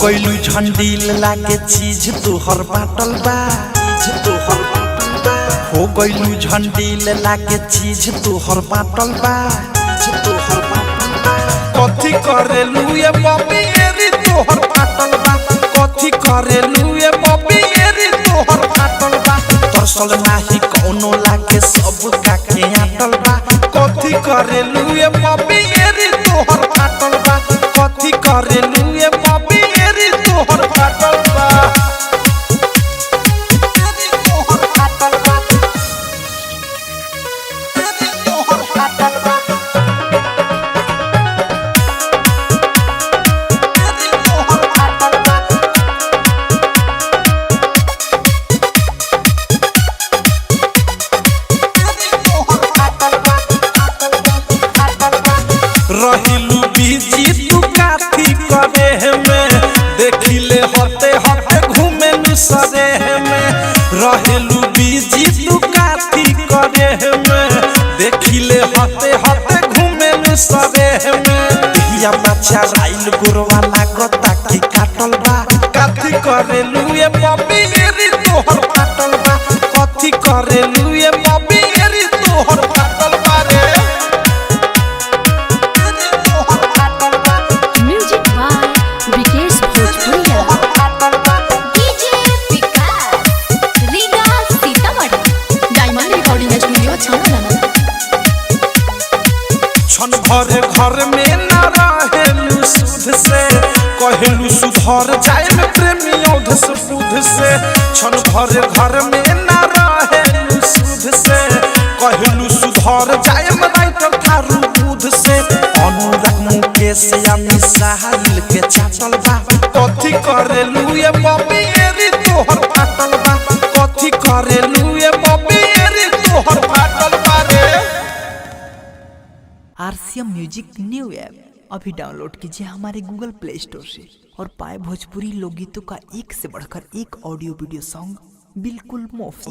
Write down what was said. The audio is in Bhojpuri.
गइलू झंडील लागे चीज तोहर बाटल बा, हो गइलू झंडील लागे चीज तोहर बाटल बा, कथी करेलू ये बॉबी एरी तोहर बाटल बा, कथी करेलू ये बॉबी एरी तोहर बाटल बा, तरसल नाही कोनो लागे सब काके आटल बा, कथी करेलू ये बॉबी एरी तोहर बाटल बा, कथी करेलू ये बॉबी एरी तोहर बाटल बा। रहिलू बीजी तू काथी करे में, देखिले होते होते घूमे सरे में, रहिलू बीजी तू काथी करे में, देखिले होते होते घूमे सरे में, दिया बच्चा राइल गुरवा लागता की काटल बा, काथी करेलू ये बॉबी एरी तोहर बाटल बा, कथी करेलू ये बॉबी एरी तोहर बाटल बा रे। छन भरे घर में न रहेलू सुध से, कहलू सुधर जाए में प्रेमी औध से बुध से, छन भरे घर में न रहेलू सुध से, कहलू सुधर जाए में राइटर थारू बुध से, अनुराग मुकेश या मिसाइल के चाटल बा, कथी करेलू ये बॉबी एरी तोहर बाटल बा, कथी करेलू ये बॉबी एरी तोहर बाटल बा रे। आरसीएम म्यूजिक न्यू ऐप अभी डाउनलोड कीजिए हमारे गूगल प्ले स्टोर से और पाए भोजपुरी लोकगीतों का एक से बढ़कर एक ऑडियो वीडियो सॉन्ग बिल्कुल मुफ्त।